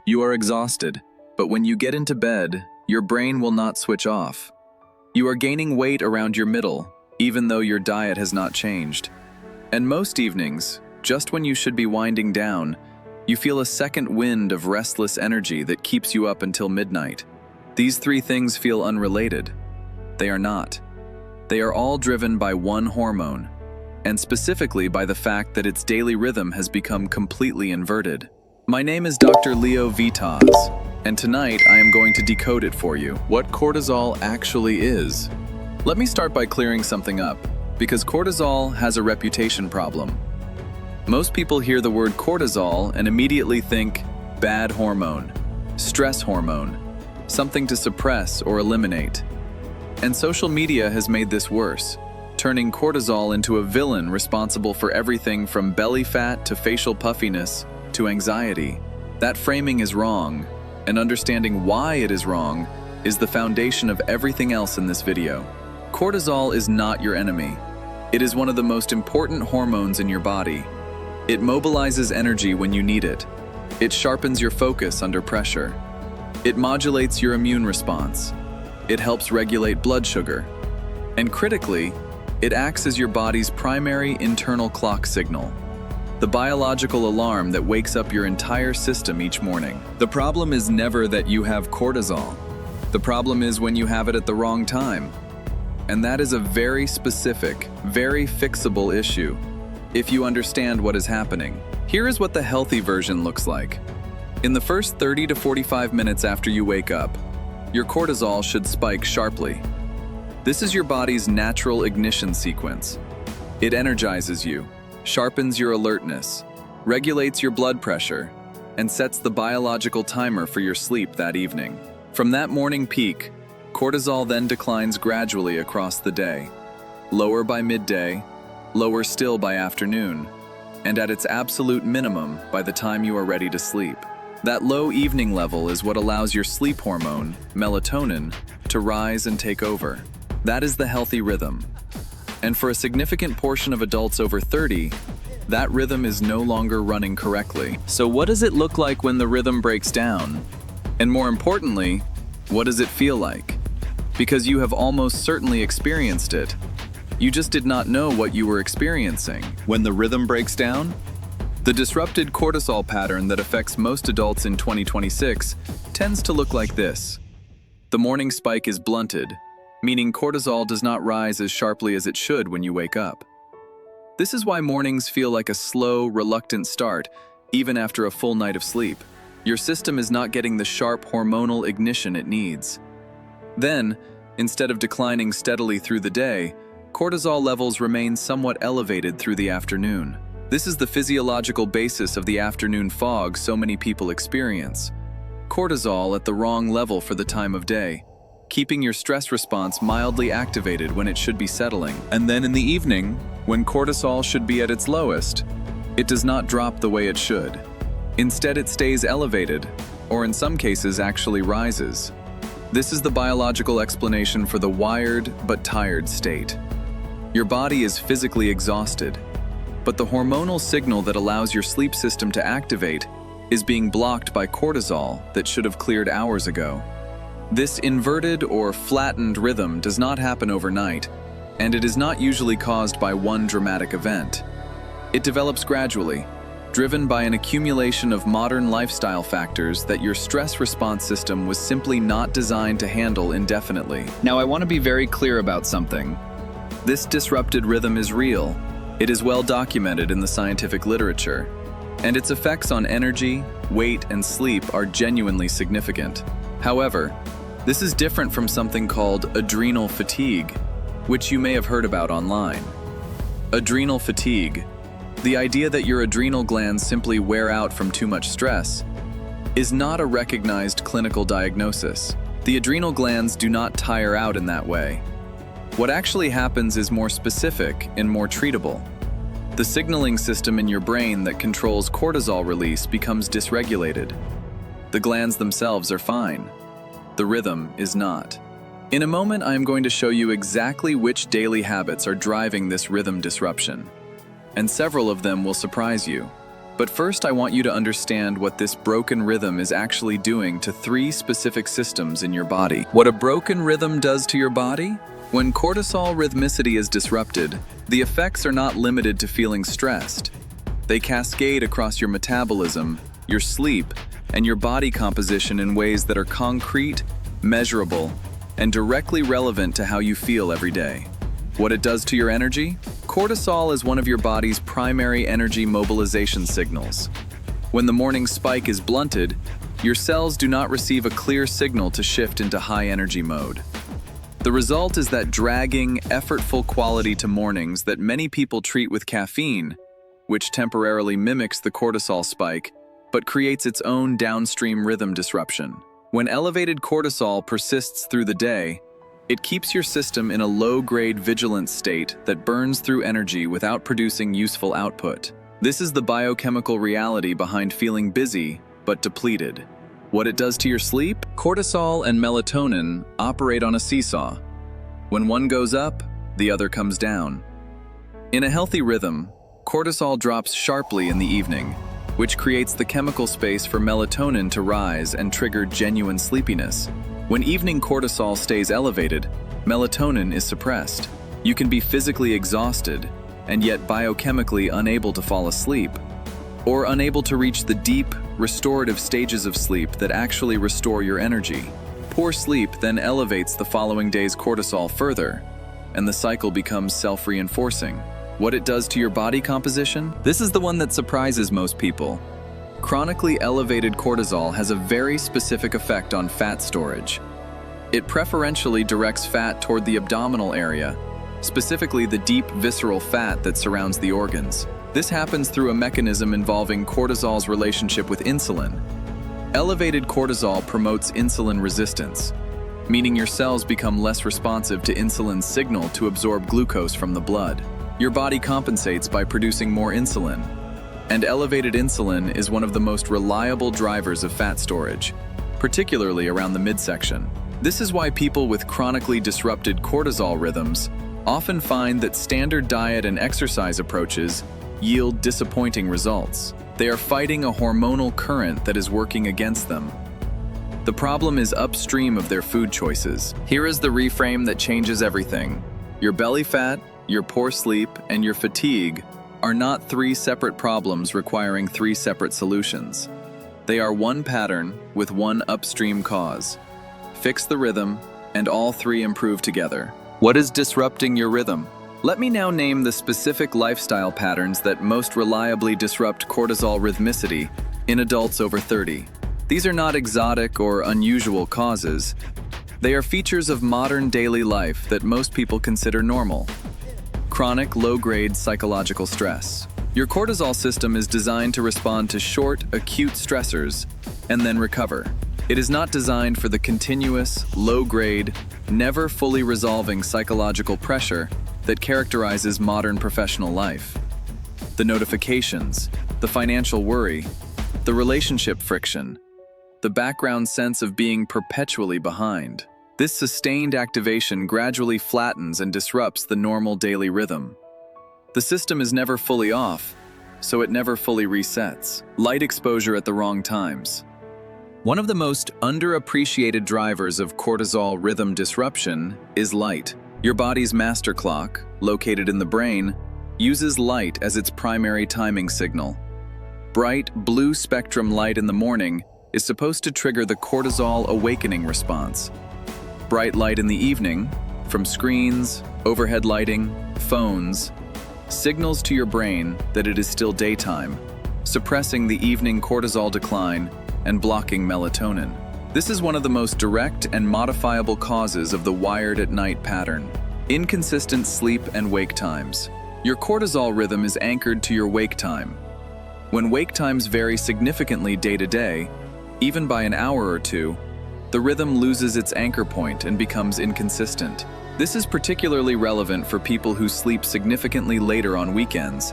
You are exhausted, but when you get into bed, your brain will not switch off. You are gaining weight around your middle, even though your diet has not changed. And most evenings, just when you should be winding down, you feel a second wind of restless energy that keeps you up until midnight. These three things feel unrelated. They are not. They are all driven by one hormone, and specifically by the fact that its daily rhythm has become completely inverted. My name is Dr. Xenovitas, and tonight I am going to decode it for you, what cortisol actually is. Let me start by clearing something up, because cortisol has a reputation problem. Most people hear the word cortisol and immediately think bad hormone, stress hormone, something to suppress or eliminate. And social media has made this worse, turning cortisol into a villain responsible for everything from belly fat to facial puffiness to anxiety. That framing is wrong, and understanding why it is wrong is the foundation of everything else in this video. Cortisol is not your enemy. It is one of the most important hormones in your body. It mobilizes energy when you need it. It sharpens your focus under pressure. It modulates your immune response. It helps regulate blood sugar. And critically, it acts as your body's primary internal clock signal, the biological alarm that wakes up your entire system each morning. The problem is never that you have cortisol. The problem is when you have it at the wrong time. And that is a very specific, very fixable issue, if you understand what is happening. Here is what the healthy version looks like. In the first 30 to 45 minutes after you wake up, your cortisol should spike sharply. This is your body's natural ignition sequence. It energizes you, sharpens your alertness, regulates your blood pressure, and sets the biological timer for your sleep that evening. From that morning peak, cortisol then declines gradually across the day, lower by midday, lower still by afternoon, and at its absolute minimum by the time you are ready to sleep. That low evening level is what allows your sleep hormone, melatonin, to rise and take over. That is the healthy rhythm. And for a significant portion of adults over 30, that rhythm is no longer running correctly. So what does it look like when the rhythm breaks down? And more importantly, what does it feel like? Because you have almost certainly experienced it. You just did not know what you were experiencing. When the rhythm breaks down, the disrupted cortisol pattern that affects most adults in 2026 tends to look like this. The morning spike is blunted, meaning cortisol does not rise as sharply as it should when you wake up. This is why mornings feel like a slow, reluctant start, even after a full night of sleep. Your system is not getting the sharp hormonal ignition it needs. Then, instead of declining steadily through the day, cortisol levels remain somewhat elevated through the afternoon. This is the physiological basis of the afternoon fog so many people experience. Cortisol at the wrong level for the time of day, keeping your stress response mildly activated when it should be settling. And then in the evening, when cortisol should be at its lowest, it does not drop the way it should. Instead, it stays elevated, or in some cases actually rises. This is the biological explanation for the wired but tired state. Your body is physically exhausted, but the hormonal signal that allows your sleep system to activate is being blocked by cortisol that should have cleared hours ago. This inverted or flattened rhythm does not happen overnight, and it is not usually caused by one dramatic event. It develops gradually, driven by an accumulation of modern lifestyle factors that your stress response system was simply not designed to handle indefinitely. Now, I want to be very clear about something. This disrupted rhythm is real. It is well documented in the scientific literature, and its effects on energy, weight, and sleep are genuinely significant. However, this is different from something called adrenal fatigue, which you may have heard about online. Adrenal fatigue, the idea that your adrenal glands simply wear out from too much stress, is not a recognized clinical diagnosis. The adrenal glands do not tire out in that way. What actually happens is more specific and more treatable. The signaling system in your brain that controls cortisol release becomes dysregulated. The glands themselves are fine. The rhythm is not. In a moment, I am going to show you exactly which daily habits are driving this rhythm disruption, and several of them will surprise you. But first, I want you to understand what this broken rhythm is actually doing to 3 specific systems in your body. What a broken rhythm does to your body? When cortisol rhythmicity is disrupted, the effects are not limited to feeling stressed. They cascade across your metabolism, your sleep, and your body composition in ways that are concrete, measurable, and directly relevant to how you feel every day. What it does to your energy? Cortisol is one of your body's primary energy mobilization signals. When the morning spike is blunted, your cells do not receive a clear signal to shift into high energy mode. The result is that dragging, effortful quality to mornings that many people treat with caffeine, which temporarily mimics the cortisol spike, but creates its own downstream rhythm disruption. When elevated cortisol persists through the day, it keeps your system in a low-grade vigilance state that burns through energy without producing useful output. This is the biochemical reality behind feeling busy but depleted. What it does to your sleep? Cortisol and melatonin operate on a seesaw. When one goes up, the other comes down. In a healthy rhythm, cortisol drops sharply in the evening, which creates the chemical space for melatonin to rise and trigger genuine sleepiness. When evening cortisol stays elevated, melatonin is suppressed. You can be physically exhausted and yet biochemically unable to fall asleep, or unable to reach the deep, restorative stages of sleep that actually restore your energy. Poor sleep then elevates the following day's cortisol further, and the cycle becomes self-reinforcing. What it does to your body composition? This is the one that surprises most people. Chronically elevated cortisol has a very specific effect on fat storage. It preferentially directs fat toward the abdominal area, specifically the deep visceral fat that surrounds the organs. This happens through a mechanism involving cortisol's relationship with insulin. Elevated cortisol promotes insulin resistance, meaning your cells become less responsive to insulin's signal to absorb glucose from the blood. Your body compensates by producing more insulin, and elevated insulin is one of the most reliable drivers of fat storage, particularly around the midsection. This is why people with chronically disrupted cortisol rhythms often find that standard diet and exercise approaches yield disappointing results. They are fighting a hormonal current that is working against them. The problem is upstream of their food choices. Here is the reframe that changes everything. Your belly fat, your poor sleep, and your fatigue are not 3 separate problems requiring 3 separate solutions. They are one pattern with one upstream cause. Fix the rhythm, and all 3 improve together. What is disrupting your rhythm? Let me now name the specific lifestyle patterns that most reliably disrupt cortisol rhythmicity in adults over 30. These are not exotic or unusual causes. They are features of modern daily life that most people consider normal. Chronic, low-grade psychological stress. Your cortisol system is designed to respond to short, acute stressors and then recover. It is not designed for the continuous, low-grade, never fully resolving psychological pressure that characterizes modern professional life. The notifications, the financial worry, the relationship friction, the background sense of being perpetually behind. This sustained activation gradually flattens and disrupts the normal daily rhythm. The system is never fully off, so it never fully resets. Light exposure at the wrong times. One of the most underappreciated drivers of cortisol rhythm disruption is light. Your body's master clock, located in the brain, uses light as its primary timing signal. Bright, blue spectrum light in the morning is supposed to trigger the cortisol awakening response. Bright light in the evening, from screens, overhead lighting, phones, signals to your brain that it is still daytime, suppressing the evening cortisol decline and blocking melatonin. This is one of the most direct and modifiable causes of the wired at night pattern. Inconsistent sleep and wake times. Your cortisol rhythm is anchored to your wake time. When wake times vary significantly day to day, even by an hour or 2, the rhythm loses its anchor point and becomes inconsistent. This is particularly relevant for people who sleep significantly later on weekends,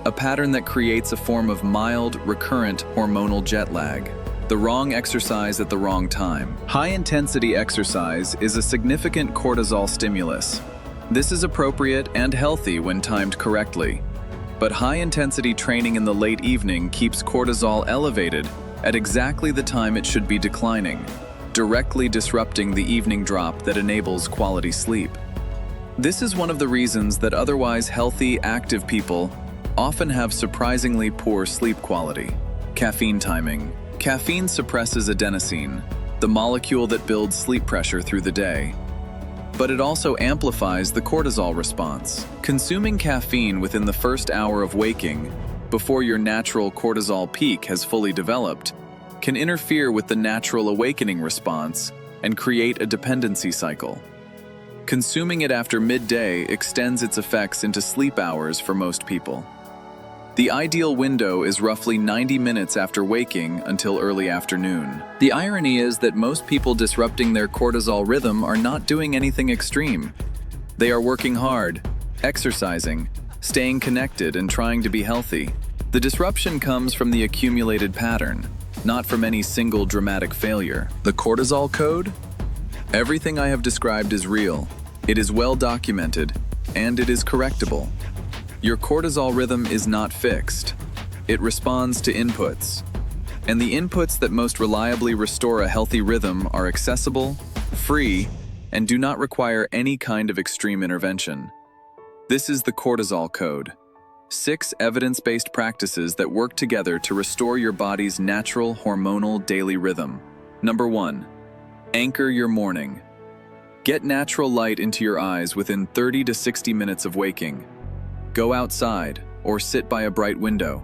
a pattern that creates a form of mild, recurrent hormonal jet lag. The wrong exercise at the wrong time. High-intensity exercise is a significant cortisol stimulus. This is appropriate and healthy when timed correctly. But high-intensity training in the late evening keeps cortisol elevated at exactly the time it should be declining, directly disrupting the evening drop that enables quality sleep. This is one of the reasons that otherwise healthy, active people often have surprisingly poor sleep quality. Caffeine timing. Caffeine suppresses adenosine, the molecule that builds sleep pressure through the day. But it also amplifies the cortisol response. Consuming caffeine within the first hour of waking, before your natural cortisol peak has fully developed, can interfere with the natural awakening response and create a dependency cycle. Consuming it after midday extends its effects into sleep hours for most people. The ideal window is roughly 90 minutes after waking until early afternoon. The irony is that most people disrupting their cortisol rhythm are not doing anything extreme. They are working hard, exercising, staying connected, and trying to be healthy. The disruption comes from the accumulated pattern, not from any single dramatic failure. The Cortisol Code? Everything I have described is real. It is well documented, and it is correctable. Your cortisol rhythm is not fixed. It responds to inputs. And the inputs that most reliably restore a healthy rhythm are accessible, free, and do not require any kind of extreme intervention. This is the Cortisol Code. 6 evidence-based practices that work together to restore your body's natural hormonal daily rhythm. Number 1. Anchor your morning. Get natural light into your eyes within 30 to 60 minutes of waking. Go outside or sit by a bright window.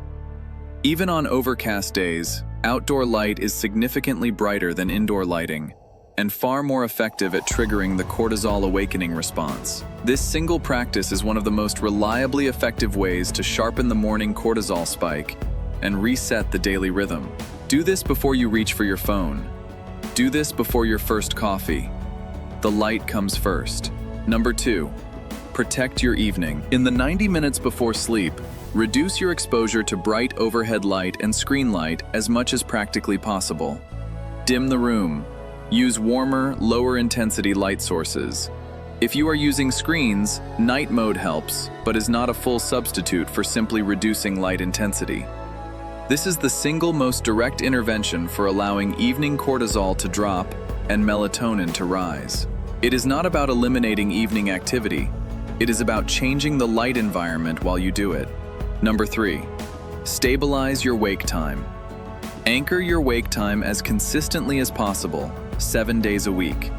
Even on overcast days, outdoor light is significantly brighter than indoor lighting and far more effective at triggering the cortisol awakening response. This single practice is one of the most reliably effective ways to sharpen the morning cortisol spike and reset the daily rhythm. Do this before you reach for your phone. Do this before your first coffee. The light comes first. Number 2. Protect your evening. In the 90 minutes before sleep, reduce your exposure to bright overhead light and screen light as much as practically possible. Dim the room. Use warmer, lower-intensity light sources. If you are using screens, night mode helps, but is not a full substitute for simply reducing light intensity. This is the single most direct intervention for allowing evening cortisol to drop and melatonin to rise. It is not about eliminating evening activity. It is about changing the light environment while you do it. Number 3. Stabilize your wake time. Anchor your wake time as consistently as possible, 7 days a week.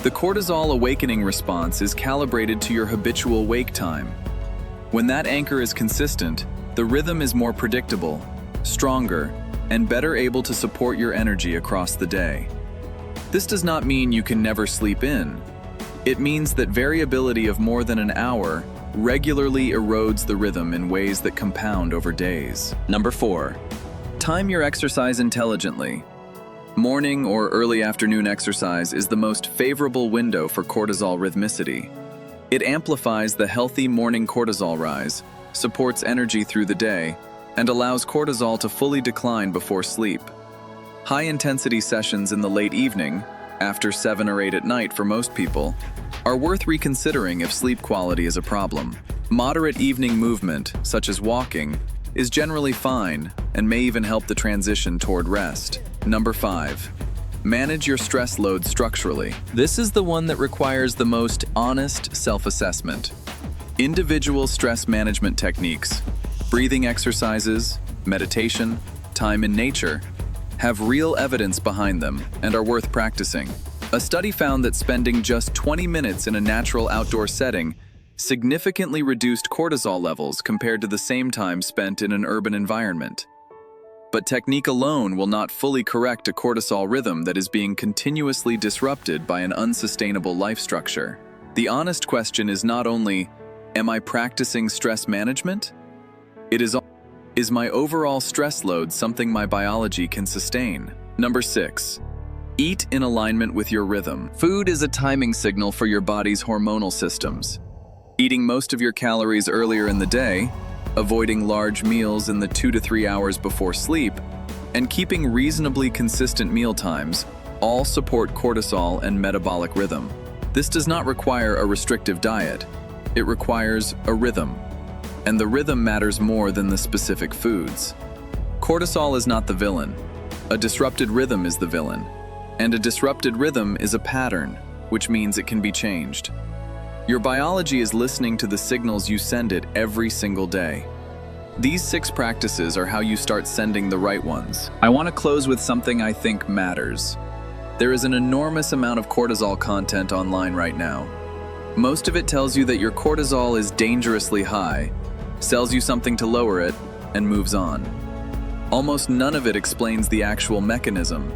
The cortisol awakening response is calibrated to your habitual wake time. When that anchor is consistent, the rhythm is more predictable, stronger, and better able to support your energy across the day. This does not mean you can never sleep in. It means that variability of more than an hour regularly erodes the rhythm in ways that compound over days. Number 4. Time your exercise intelligently. Morning or early afternoon exercise is the most favorable window for cortisol rhythmicity. It amplifies the healthy morning cortisol rise, supports energy through the day, and allows cortisol to fully decline before sleep. High-intensity sessions in the late evening, after 7 or 8 at night for most people, are worth reconsidering if sleep quality is a problem. Moderate evening movement, such as walking, is generally fine and may even help the transition toward rest. Number 5. Manage your stress load structurally. This is the one that requires the most honest self-assessment. Individual stress management techniques, breathing exercises, meditation, time in nature, have real evidence behind them and are worth practicing. A study found that spending just 20 minutes in a natural outdoor setting significantly reduced cortisol levels compared to the same time spent in an urban environment. But technique alone will not fully correct a cortisol rhythm that is being continuously disrupted by an unsustainable life structure. The honest question is not only, am I practicing stress management? It is my overall stress load something my biology can sustain? Number 6. Eat in alignment with your rhythm. Food is a timing signal for your body's hormonal systems. Eating most of your calories earlier in the day, avoiding large meals in the 2 to 3 hours before sleep, and keeping reasonably consistent meal times all support cortisol and metabolic rhythm. This does not require a restrictive diet. It requires a rhythm. and the rhythm matters more than the specific foods. Cortisol is not the villain. A disrupted rhythm is the villain. And a disrupted rhythm is a pattern, which means it can be changed. Your biology is listening to the signals you send it every single day. These 6 practices are how you start sending the right ones. I want to close with something I think matters. There is an enormous amount of cortisol content online right now. Most of it tells you that your cortisol is dangerously high, sells you something to lower it, and moves on. Almost none of it explains the actual mechanism.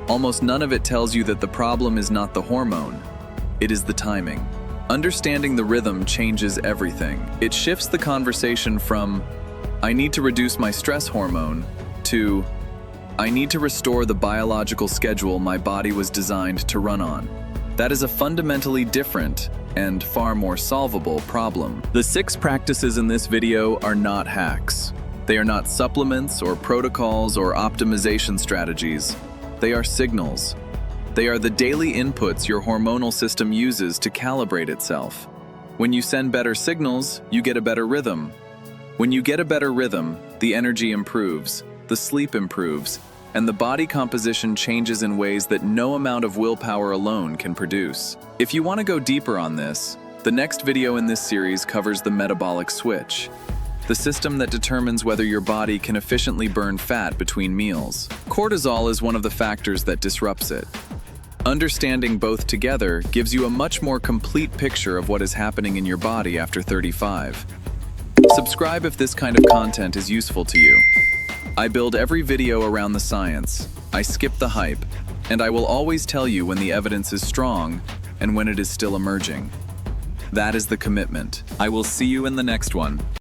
Almost none of it tells you that the problem is not the hormone, it is the timing. Understanding the rhythm changes everything. It shifts the conversation from, I need to reduce my stress hormone, to, I need to restore the biological schedule my body was designed to run on. That is a fundamentally different and far more solvable problem. The 6 practices in this video are not hacks. They are not supplements or protocols or optimization strategies. They are signals. They are the daily inputs your hormonal system uses to calibrate itself. When you send better signals, you get a better rhythm. When you get a better rhythm, the energy improves, the sleep improves, and the body composition changes in ways that no amount of willpower alone can produce. If you want to go deeper on this, the next video in this series covers the metabolic switch, the system that determines whether your body can efficiently burn fat between meals. Cortisol is one of the factors that disrupts it. Understanding both together gives you a much more complete picture of what is happening in your body after 35. Subscribe if this kind of content is useful to you. I build every video around the science, I skip the hype, and I will always tell you when the evidence is strong and when it is still emerging. That is the commitment. I will see you in the next one.